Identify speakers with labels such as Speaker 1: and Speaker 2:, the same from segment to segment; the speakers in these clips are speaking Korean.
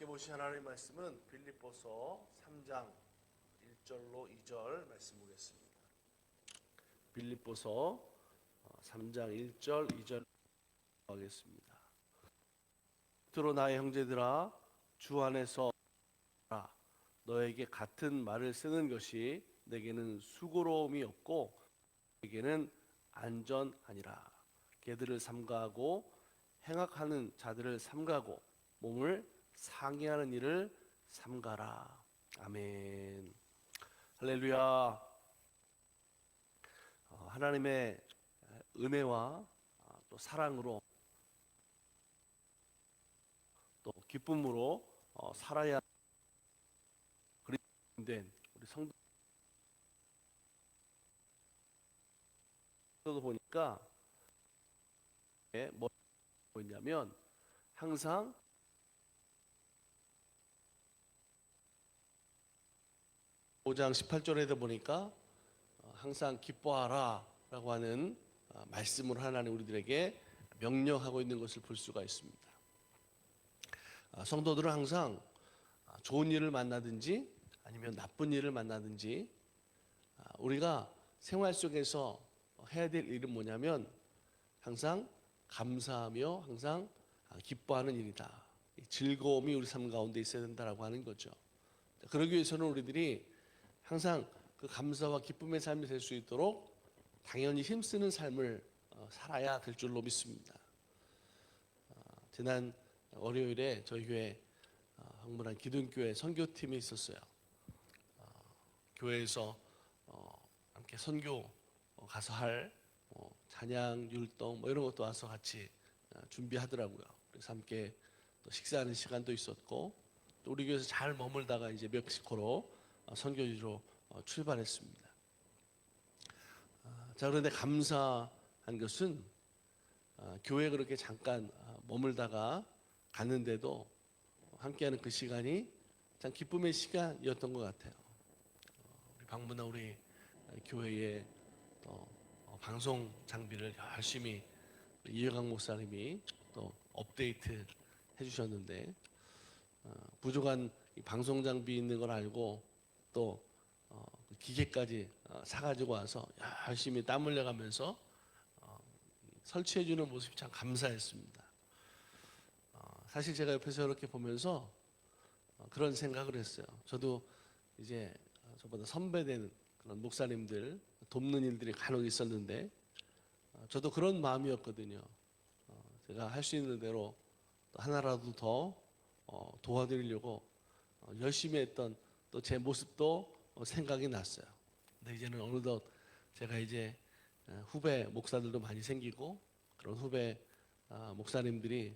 Speaker 1: 함께 보신 하나님의 말씀은 빌립보서 3장 1절로 2절 말씀 보겠습니다. 빌립보서 3장 1절 2절 하겠습니다. 끝으로 나의 형제들아, 주 안에서 너에게 같은 말을 쓰는 것이 내게는 수고로움이 없고 내게는 안전하니라. 개들을 삼가하고 행악하는 자들을 삼가고 몸을 상해하는 일을 삼가라. 아멘. 할렐루야. 하나님의 은혜와 또 사랑으로 또 기쁨으로 살아야 된 우리 성도도 보니까 뭐 있냐면 항상 5장 18절에도 보니까 항상 기뻐하라 라고 하는 말씀을 하나님 우리들에게 명령하고 있는 것을 볼 수가 있습니다. 성도들은 항상 좋은 일을 만나든지 아니면 나쁜 일을 만나든지 우리가 생활 속에서 해야 될 일은 뭐냐면 항상 감사하며 항상 기뻐하는 일이다. 즐거움이 우리 삶 가운데 있어야 된다라고 하는 거죠. 그러기 위해서는 우리들이 항상 그 감사와 기쁨의 삶이 될 수 있도록 당연히 힘쓰는 삶을 살아야 될 줄로 믿습니다. 지난 월요일에 저희 교회 황문안 기둥교회 선교팀이 있었어요. 교회에서 함께 선교 가서 할 찬양, 율동 이런 것도 와서 같이 준비하더라고요. 그래서 함께 또 식사하는 시간도 있었고 또 우리 교회에서 잘 머물다가 이제 멕시코로 선교지로 출발했습니다. 자, 그런데 감사한 것은 교회에 그렇게 잠깐 머물다가 갔는데도 함께하는 그 시간이 참 기쁨의 시간이었던 것 같아요. 우리 방문한 우리 교회에 또 방송 장비를 열심히 이해강 목사님이 또 업데이트 해주셨는데 부족한 방송 장비 있는 걸 알고 또 기계까지 사가지고 와서 열심히 땀 흘려가면서 설치해주는 모습이 참 감사했습니다. 사실 제가 옆에서 이렇게 보면서 그런 생각을 했어요. 저도 이제 저보다 선배되는 그런 목사님들 돕는 일들이 간혹 있었는데 저도 그런 마음이었거든요. 제가 할 수 있는 대로 하나라도 더 도와드리려고 열심히 했던 또 제 모습도 생각이 났어요. 근데 이제는 어느덧 제가 이제 후배 목사들도 많이 생기고 그런 후배 목사님들이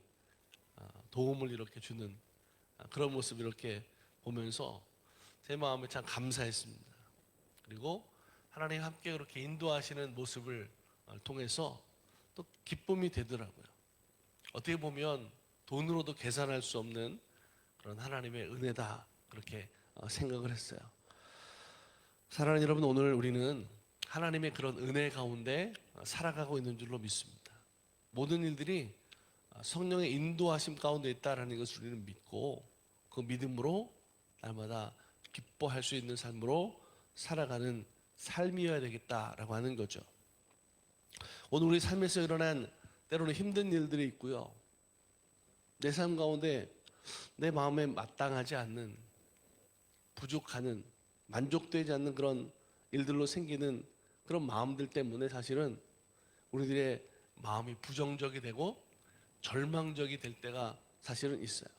Speaker 1: 도움을 이렇게 주는 그런 모습을 이렇게 보면서 제 마음에 참 감사했습니다. 그리고 하나님 함께 그렇게 인도하시는 모습을 통해서 또 기쁨이 되더라고요. 어떻게 보면 돈으로도 계산할 수 없는 그런 하나님의 은혜다 그렇게 생각을 했어요. 사랑하는 여러분, 오늘 우리는 하나님의 그런 은혜 가운데 살아가고 있는 줄로 믿습니다. 모든 일들이 성령의 인도하심 가운데 있다라는 것을 우리는 믿고 그 믿음으로 날마다 기뻐할 수 있는 삶으로 살아가는 삶이어야 되겠다라고 하는 거죠. 오늘 우리 삶에서 일어난 때로는 힘든 일들이 있고요. 내 삶 가운데 내 마음에 마땅하지 않는 부족하는 만족되지 않는 그런 일들로 생기는 그런 마음들 때문에 사실은 우리들의 마음이 부정적이 되고 절망적이 될 때가 사실은 있어요.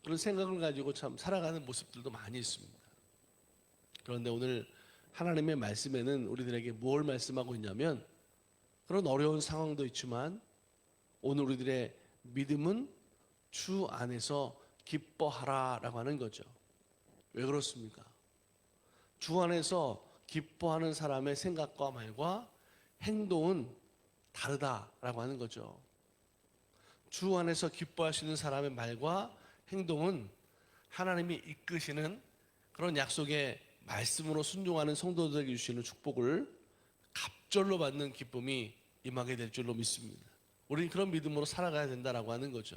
Speaker 1: 그런 생각을 가지고 참 살아가는 모습들도 많이 있습니다. 그런데 오늘 하나님의 말씀에는 우리들에게 뭘 말씀하고 있냐면 그런 어려운 상황도 있지만 오늘 우리들의 믿음은 주 안에서 기뻐하라 라고 하는 거죠. 왜 그렇습니까? 주 안에서 기뻐하는 사람의 생각과 말과 행동은 다르다라고 하는 거죠. 주 안에서 기뻐하시는 사람의 말과 행동은 하나님이 이끄시는 그런 약속의 말씀으로 순종하는 성도들에게 주시는 축복을 갑절로 받는 기쁨이 임하게 될 줄로 믿습니다. 우리는 그런 믿음으로 살아가야 된다라고 하는 거죠.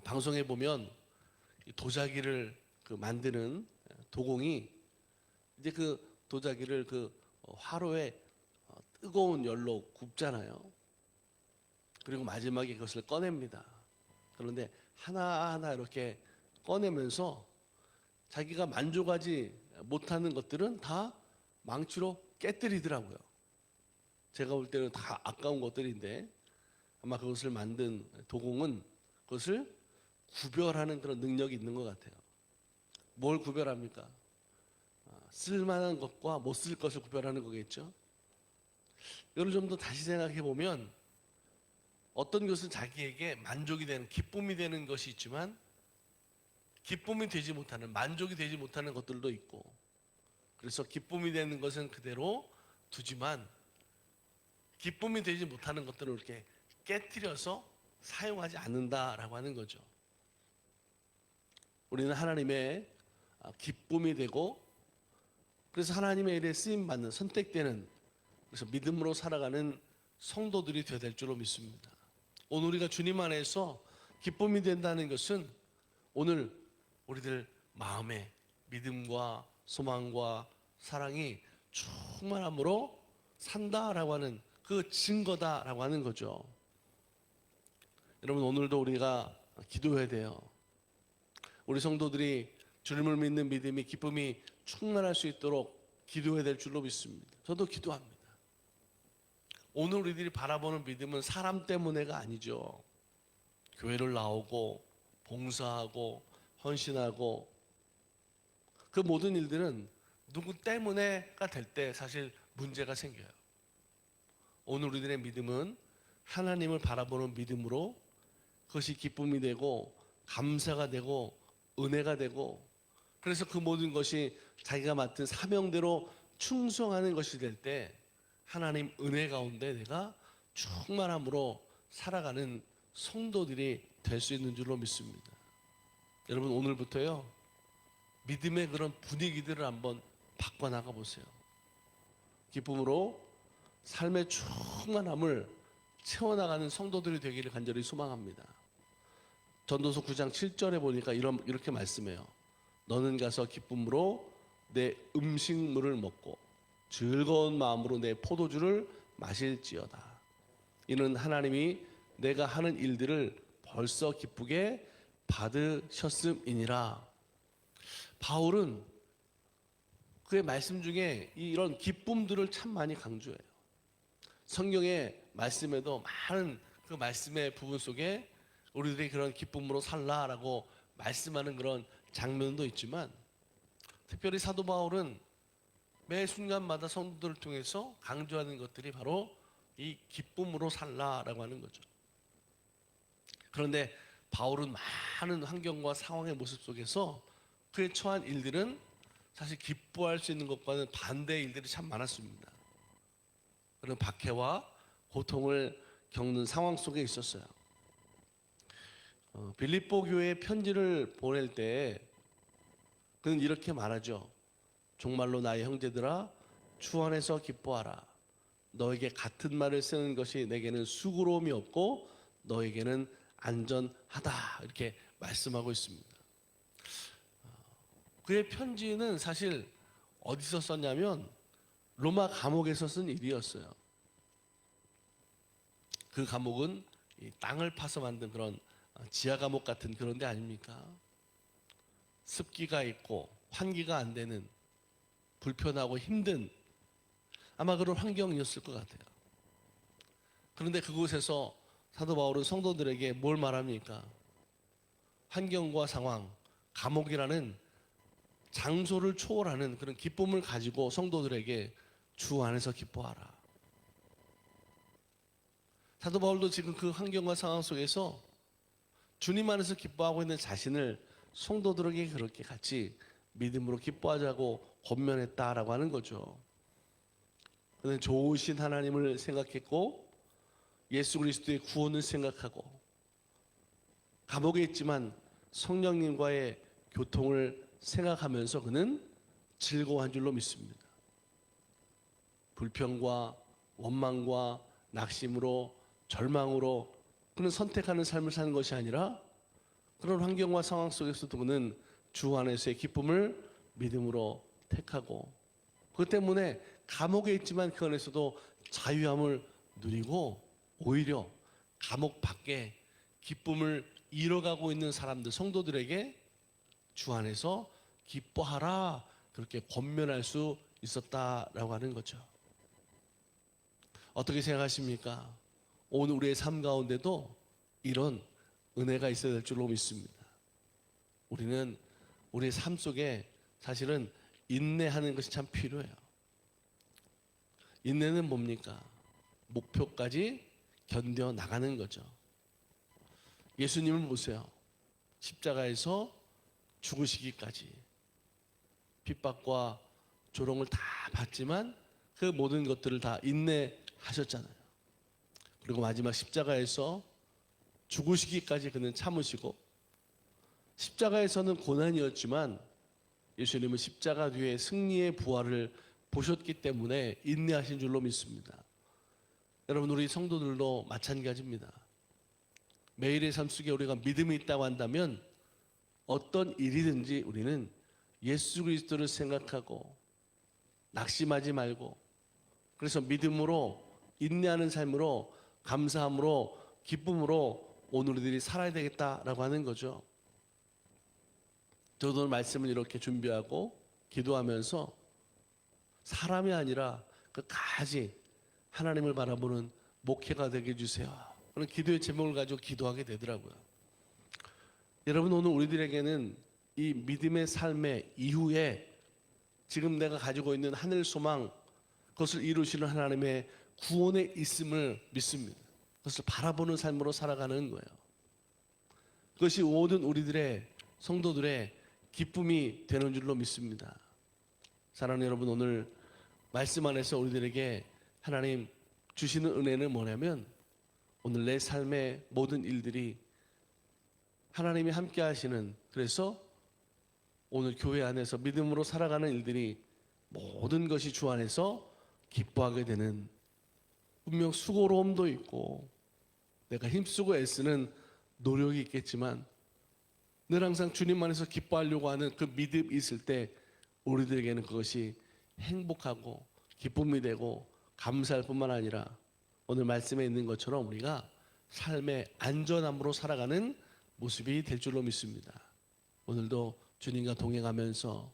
Speaker 1: 방송에 보면 이 도자기를 만드는 도공이 이제 그 도자기를 화로에 뜨거운 열로 굽잖아요. 그리고 마지막에 그것을 꺼냅니다. 그런데 하나하나 이렇게 꺼내면서 자기가 만족하지 못하는 것들은 다 망치로 깨뜨리더라고요. 제가 볼 때는 다 아까운 것들인데 아마 그것을 만든 도공은 그것을 구별하는 그런 능력이 있는 것 같아요. 뭘 구별합니까? 쓸만한 것과 못 쓸 것을 구별하는 거겠죠. 이걸 좀 더 다시 생각해 보면 어떤 것은 자기에게 만족이 되는, 기쁨이 되는 것이 있지만 기쁨이 되지 못하는, 만족이 되지 못하는 것들도 있고, 그래서 기쁨이 되는 것은 그대로 두지만 기쁨이 되지 못하는 것들을 이렇게 깨트려서 사용하지 않는다라고 하는 거죠. 우리는 하나님의 기쁨이 되고, 그래서 하나님의 일에 쓰임받는, 선택되는, 그래서 믿음으로 살아가는 성도들이 되어야 될 줄로 믿습니다. 오늘 우리가 주님 안에서 기쁨이 된다는 것은 오늘 우리들 마음에 믿음과 소망과 사랑이 충만함으로 산다라고 하는 그 증거다라고 하는 거죠. 여러분, 오늘도 우리가 기도해야 돼요. 우리 성도들이 주님을 믿는 믿음이, 기쁨이 충만할 수 있도록 기도해야 될 줄로 믿습니다. 저도 기도합니다. 오늘 우리들이 바라보는 믿음은 사람 때문에가 아니죠. 교회를 나오고 봉사하고 헌신하고 그 모든 일들은 누구 때문에가 될 때 사실 문제가 생겨요. 오늘 우리들의 믿음은 하나님을 바라보는 믿음으로 그것이 기쁨이 되고 감사가 되고 은혜가 되고, 그래서 그 모든 것이 자기가 맡은 사명대로 충성하는 것이 될 때 하나님 은혜 가운데 내가 충만함으로 살아가는 성도들이 될 수 있는 줄로 믿습니다. 여러분, 오늘부터요 믿음의 그런 분위기들을 한번 바꿔나가 보세요. 기쁨으로 삶의 충만함을 채워나가는 성도들이 되기를 간절히 소망합니다. 전도서 9장 7절에 보니까 이렇게 말씀해요. 너는 가서 기쁨으로 내 음식물을 먹고 즐거운 마음으로 내 포도주를 마실지어다. 이는 하나님이 내가 하는 일들을 벌써 기쁘게 받으셨음이니라. 바울은 그의 말씀 중에 이런 기쁨들을 참 많이 강조해요. 성경의 말씀에도 많은 그 말씀의 부분 속에 우리들이 그런 기쁨으로 살라라고 말씀하는 그런 장면도 있지만, 특별히 사도 바울은 매 순간마다 성도들을 통해서 강조하는 것들이 바로 이 기쁨으로 살라라고 하는 거죠. 그런데 바울은 많은 환경과 상황의 모습 속에서 그의 처한 일들은 사실 기뻐할 수 있는 것과는 반대의 일들이 참 많았습니다. 그런 박해와 고통을 겪는 상황 속에 있었어요. 빌립보 교회에 편지를 보낼 때 그는 이렇게 말하죠. 정말로 나의 형제들아, 주 안에서 기뻐하라. 너에게 같은 말을 쓰는 것이 내게는 수고로움이 없고 너에게는 안전하다. 이렇게 말씀하고 있습니다. 그의 편지는 사실 어디서 썼냐면 로마 감옥에서 쓴 일이었어요. 그 감옥은 이 땅을 파서 만든 그런 지하 감옥 같은 그런 데 아닙니까? 습기가 있고 환기가 안 되는 불편하고 힘든 아마 그런 환경이었을 것 같아요. 그런데 그곳에서 사도 바울은 성도들에게 뭘 말합니까? 환경과 상황, 감옥이라는 장소를 초월하는 그런 기쁨을 가지고 성도들에게 주 안에서 기뻐하라. 사도 바울도 지금 그 환경과 상황 속에서 주님 안에서 기뻐하고 있는 자신을 성도들에게 그렇게 같이 믿음으로 기뻐하자고 권면했다라고 하는 거죠. 그는 좋으신 하나님을 생각했고 예수 그리스도의 구원을 생각하고 감옥에 있지만 성령님과의 교통을 생각하면서 그는 즐거워한 줄로 믿습니다. 불평과 원망과 낙심으로 절망으로 그는 선택하는 삶을 사는 것이 아니라 그런 환경과 상황 속에서도 그는 주 안에서의 기쁨을 믿음으로 택하고, 그것 때문에 감옥에 있지만 그 안에서도 자유함을 누리고 오히려 감옥 밖에 기쁨을 잃어가고 있는 사람들, 성도들에게 주 안에서 기뻐하라 그렇게 권면할 수 있었다라고 하는 거죠. 어떻게 생각하십니까? 오늘 우리의 삶 가운데도 이런 은혜가 있어야 될 줄로 믿습니다. 우리는 우리의 삶 속에 사실은 인내하는 것이 참 필요해요. 인내는 뭡니까? 목표까지 견뎌 나가는 거죠. 예수님을 보세요. 십자가에서 죽으시기까지 핍박과 조롱을 다 받지만 그 모든 것들을 다 인내하셨잖아요. 그리고 마지막 십자가에서 죽으시기까지 그는 참으시고, 십자가에서는 고난이었지만 예수님은 십자가 뒤에 승리의 부활을 보셨기 때문에 인내하신 줄로 믿습니다. 여러분, 우리 성도들도 마찬가지입니다. 매일의 삶 속에 우리가 믿음이 있다고 한다면 어떤 일이든지 우리는 예수 그리스도를 생각하고 낙심하지 말고, 그래서 믿음으로 인내하는 삶으로 감사함으로 기쁨으로 오늘 우리들이 살아야 되겠다라고 하는 거죠. 저도 오늘 말씀을 이렇게 준비하고 기도하면서 사람이 아니라 끝까지 하나님을 바라보는 목회가 되게 해주세요. 그런 기도의 제목을 가지고 기도하게 되더라고요. 여러분, 오늘 우리들에게는 이 믿음의 삶의 이후에 지금 내가 가지고 있는 하늘 소망, 그것을 이루시는 하나님의 구원에 있음을 믿습니다. 그것을 바라보는 삶으로 살아가는 거예요. 그것이 모든 우리들의 성도들의 기쁨이 되는 줄로 믿습니다. 사랑하는 여러분, 오늘 말씀 안에서 우리들에게 하나님 주시는 은혜는 뭐냐면, 오늘 내 삶의 모든 일들이 하나님이 함께 하시는, 그래서 오늘 교회 안에서 믿음으로 살아가는 일들이 모든 것이 주 안에서 기뻐하게 되는, 분명 수고로움도 있고 내가 힘쓰고 애쓰는 노력이 있겠지만 늘 항상 주님 안에서 기뻐하려고 하는 그 믿음이 있을 때 우리들에게는 그것이 행복하고 기쁨이 되고 감사할 뿐만 아니라 오늘 말씀에 있는 것처럼 우리가 삶의 안전함으로 살아가는 모습이 될 줄로 믿습니다. 오늘도 주님과 동행하면서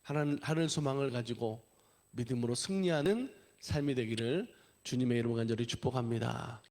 Speaker 1: 하늘 소망을 가지고 믿음으로 승리하는 삶이 되기를 주님의 이름으로 간절히 축복합니다.